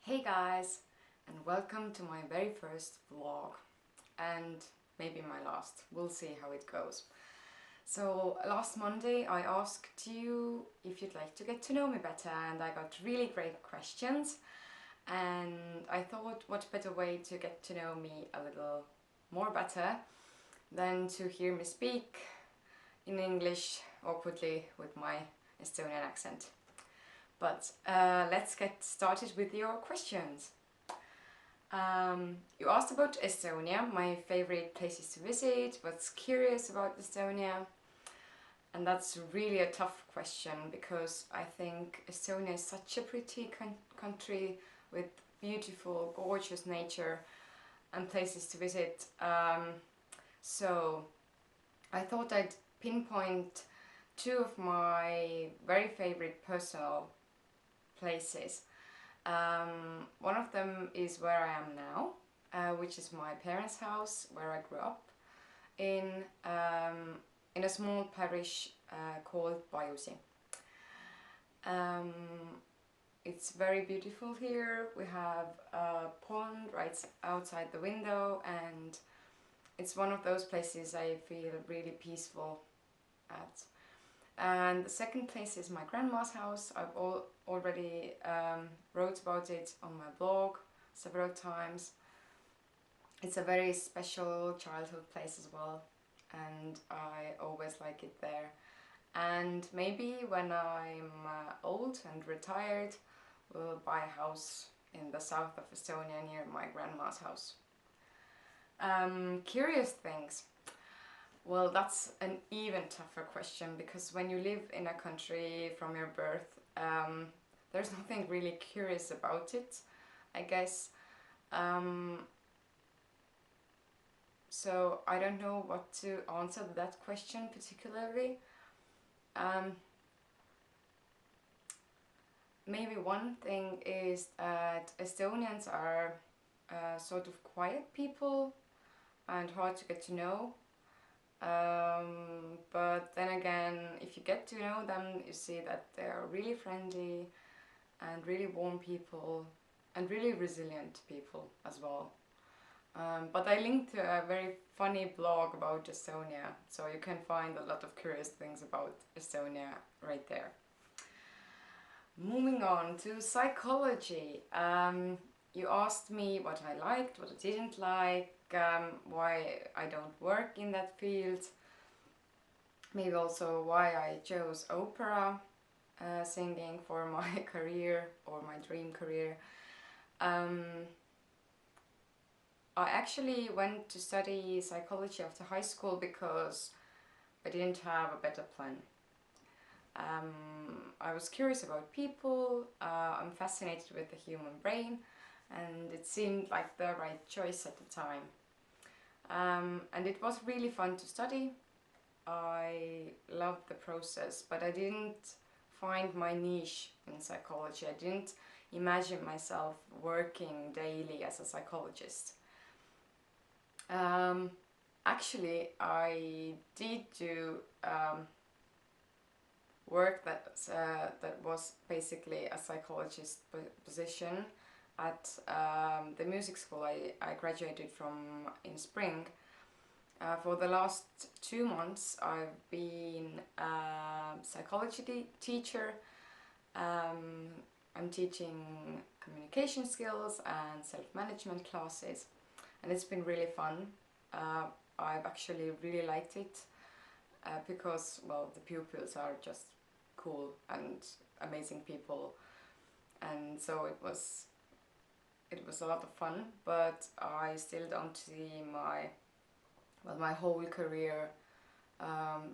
Hey guys, and welcome to my very first vlog, and maybe my last. We'll see how it goes. So last Monday I asked you if you'd like to get to know me better, and I got really great questions, and I thought what better way to get to know me a little more better than to hear me speak in English awkwardly with my Estonian accent. But let's get started with your questions. You asked about Estonia, my favorite places to visit, what's curious about Estonia. And that's really a tough question because I think Estonia is such a pretty country with beautiful, gorgeous nature and places to visit. So I thought I'd pinpoint two of my very favorite personal places. One of them is where I am now, which is my parents' house where I grew up in a small parish called Pajusi. It's very beautiful here. We have a pond right outside the window, and it's one of those places I feel really peaceful at. And the second place is my grandma's house. I've already wrote about it on my blog several times. It's a very special childhood place as well, and I always like it there. And maybe when I'm old and retired, we'll buy a house in the south of Estonia near my grandma's house. Curious things. Well, that's an even tougher question because when you live in a country from your birth, there's nothing really curious about it, I guess. So I don't know what to answer that question particularly. Maybe one thing is that Estonians are sort of quiet people and hard to get to know. But then again, if you get to know them, you see that they are really friendly and really warm people and really resilient people as well. But I linked to a very funny blog about Estonia, so you can find a lot of curious things about Estonia right there. Moving on to psychology. You asked me what I liked, what I didn't like, why I don't work in that field, maybe also why I chose opera singing for my career or my dream career. I actually went to study psychology after high school because I didn't have a better plan. I was curious about people, I'm fascinated with the human brain, and it seemed like the right choice at the time. And it was really fun to study. I loved the process, but I didn't find my niche in psychology. I didn't imagine myself working daily as a psychologist. Actually, I did do work that was basically a psychologist position at the music school I graduated from in spring. For the last 2 months I've been a psychology teacher. I'm teaching communication skills and self-management classes, and it's been really fun. I've actually really liked it because, well, the pupils are just cool and amazing people, and so it was a lot of fun, but I still don't see my whole career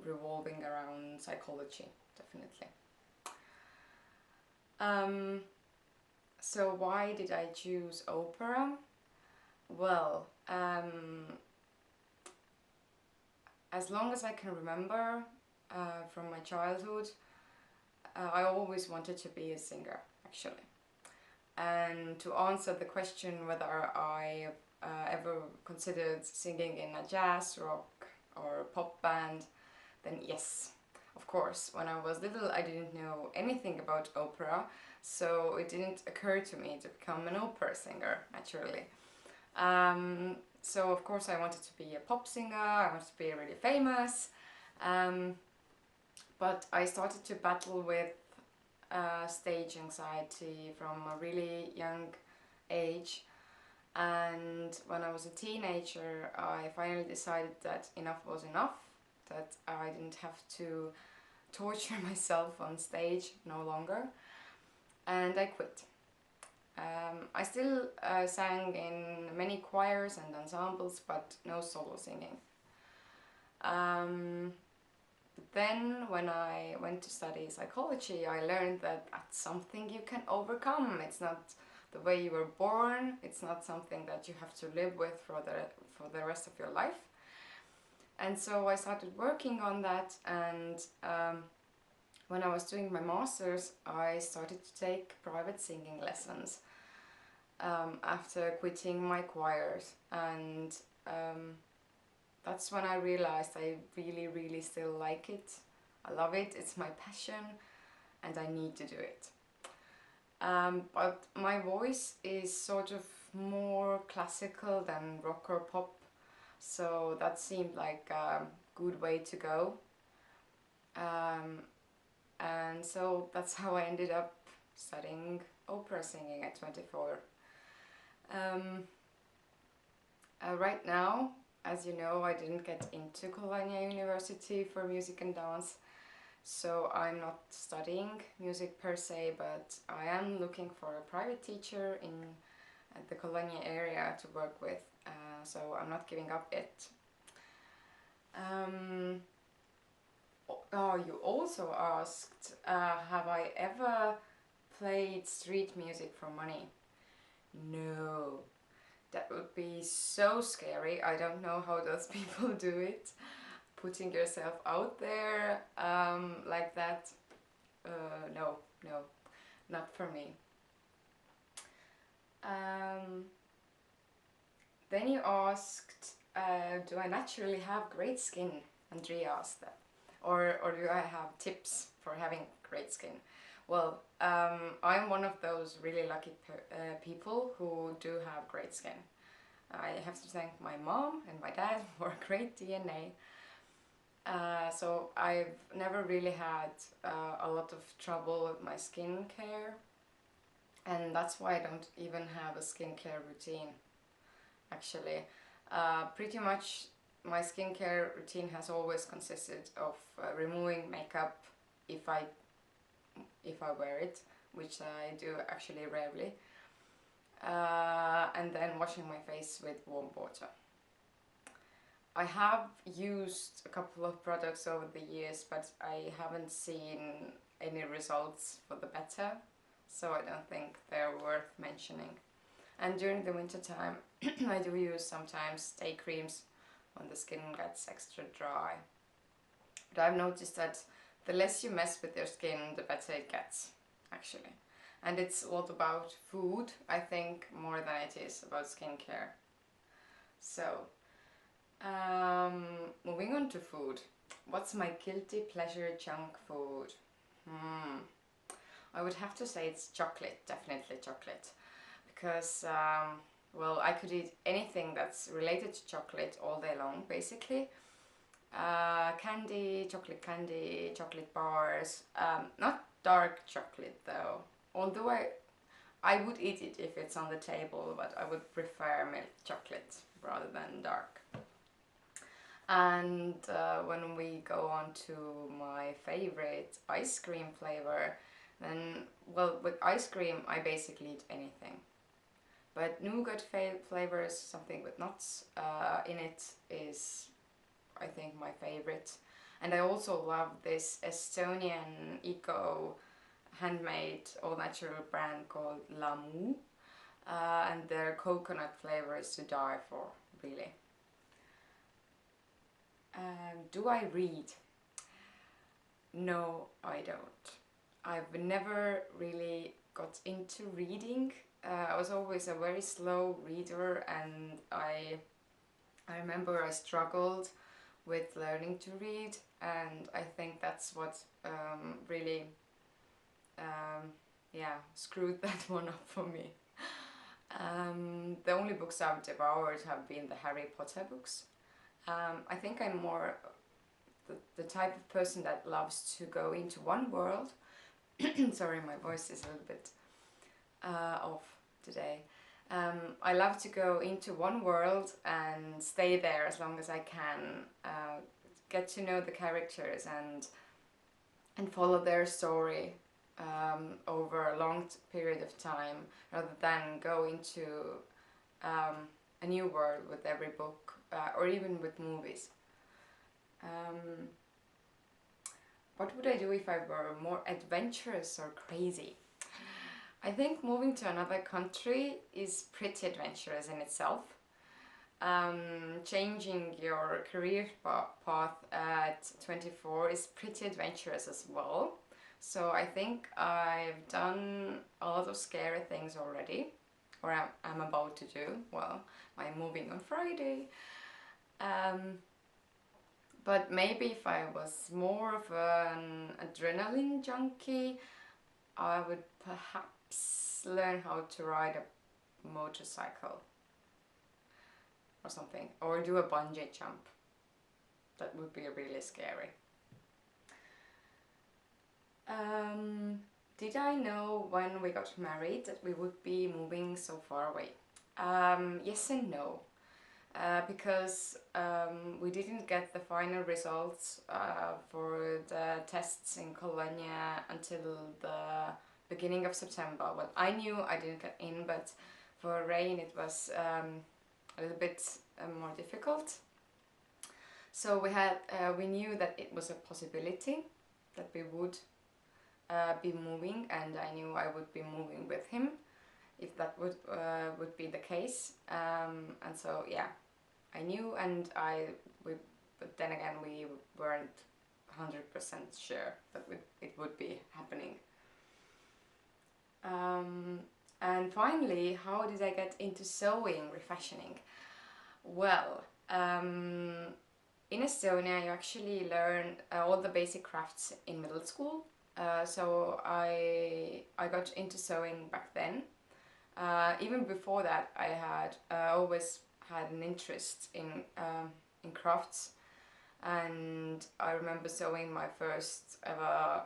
revolving around psychology, definitely. So why did I choose opera? Well, as long as I can remember from my childhood, I always wanted to be a singer, actually. And to answer the question whether I ever considered singing in a jazz, rock or pop band, then yes, Of course, when I was little, I didn't know anything about opera, so it didn't occur to me to become an opera singer, naturally. So of course I wanted to be a pop singer, I wanted to be really famous, um, but I started to battle with stage anxiety from a really young age. And when I was a teenager, I finally decided that enough was enough, that I didn't have to torture myself on stage no longer, and I quit. I still sang in many choirs and ensembles, but no solo singing. Um, but then, when I went to study psychology, I learned that that's something you can overcome. It's not the way you were born. It's not something that you have to live with for the rest of your life. And so I started working on that, and when I was doing my master's, I started to take private singing lessons after quitting my choirs, and that's when I realized I really, really still like it. I love it, it's my passion, and I need to do it. But my voice is sort of more classical than rock or pop, so that seemed like a good way to go. And so that's how I ended up studying opera singing at 24. Um, right now, as you know, I didn't get into Colonia University for music and dance, so I'm not studying music per se, but I am looking for a private teacher in the Colonia area to work with, so I'm not giving up yet. Oh, you also asked, have I ever played street music for money? No, that would be so scary. I don't know how those people do it. Putting yourself out there like that. No, not for me. Then you asked, do I naturally have great skin? Andrea asked that. Or do I have tips for having great skin? Well, I'm one of those really lucky people who do have great skin. I have to thank my mom and my dad for a great DNA. So I've never really had a lot of trouble with my skincare, and that's why I don't even have a skincare routine, actually. Pretty much my skincare routine has always consisted of removing makeup if I wear it, which I do actually rarely, and then washing my face with warm water. I have used a couple of products over the years, but I haven't seen any results for the better, so I don't think they're worth mentioning. And during the winter time, I do use sometimes day creams when the skin gets extra dry. But I've noticed that the less you mess with your skin, the better it gets, actually. And it's a lot about food, I think, more than it is about skincare. So, moving on to food. What's my guilty pleasure junk food? I would have to say it's chocolate, definitely chocolate. Because, well, I could eat anything that's related to chocolate all day long, basically. Candy, chocolate bars. Not dark chocolate though. Although I would eat it if it's on the table, but I would prefer milk chocolate rather than dark. And when we go on to my favorite ice cream flavor, then, well, with ice cream I basically eat anything. But nougat flavors, something with nuts in it, is, I think, my favorite. And I also love this Estonian eco handmade all natural brand called Lamu, and their coconut flavor is to die for, really. Do I read? No, I don't. I've never really got into reading. I was always a very slow reader, and I remember I struggled with learning to read, and I think that's what really yeah, screwed that one up for me. The only books I've devoured have been the Harry Potter books. I think I'm more the type of person that loves to go into one world. Sorry, my voice is a little bit off today. I love to go into one world and stay there as long as I can, get to know the characters and follow their story over a long period of time, rather than go into a new world with every book, or even with movies. What would I do if I were more adventurous or crazy? I think moving to another country is pretty adventurous in itself. Changing your career path at 24 is pretty adventurous as well. So I think I've done a lot of scary things already, or I'm about to do. Well, I'm moving on Friday. But maybe if I was more of an adrenaline junkie, I would perhaps learn how to ride a motorcycle or something, or do a bungee jump. That would be really scary. Did I know when we got married that we would be moving so far away? Yes and no. Because we didn't get the final results for the tests in Colonia until the beginning of September. Well, I knew I didn't get in, but for Rain it was a little bit more difficult. So we knew that it was a possibility that we would be moving, and I knew I would be moving with him if that would be the case. And so yeah, I knew, and but then again we weren't 100% sure that it would be happening. And finally, how did I get into sewing, refashioning? Well, in Estonia you actually learn all the basic crafts in middle school. So I got into sewing back then. Even before that, I had always had an interest in crafts, and I remember sewing my first ever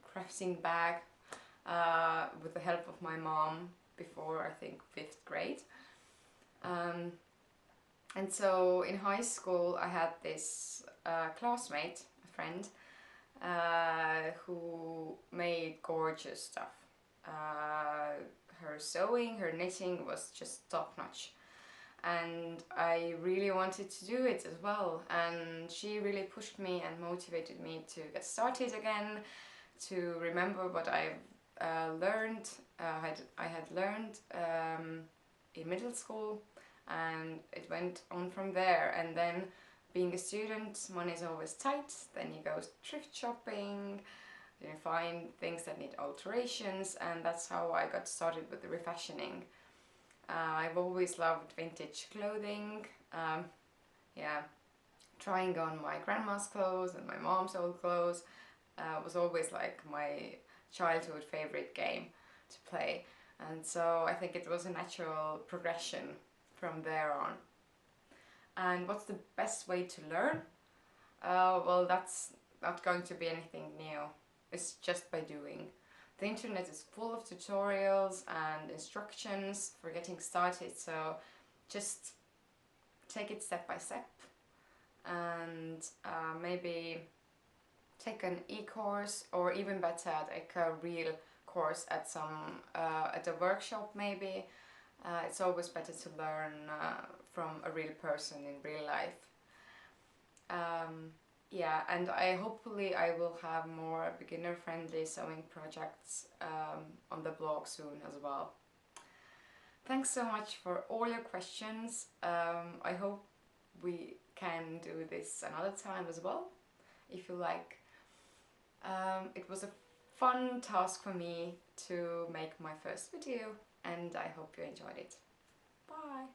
crafting bag with the help of my mom before, I think, 5th grade. And so in high school I had this classmate, a friend, who made gorgeous stuff. Her sewing, her knitting was just top-notch, and I really wanted to do it as well, and she really pushed me and motivated me to get started again, to remember what I've learned, I had learned in middle school, and it went on from there. And then, being a student, money is always tight, then you go thrift shopping, you find things that need alterations, and that's how I got started with the refashioning. I've always loved vintage clothing, yeah, trying on my grandma's clothes and my mom's old clothes was always like my childhood favorite game to play, and so I think it was a natural progression from there on. And what's the best way to learn? Well, that's not going to be anything new. It's just by doing. The internet is full of tutorials and instructions for getting started, so just take it step by step, and maybe take an e-course, or even better, take a real course at at a workshop maybe. It's always better to learn from a real person in real life. Yeah, and hopefully I will have more beginner-friendly sewing projects on the blog soon as well. Thanks so much for all your questions. I hope we can do this another time as well, if you like. It was a fun task for me to make my first video, and I hope you enjoyed it. Bye!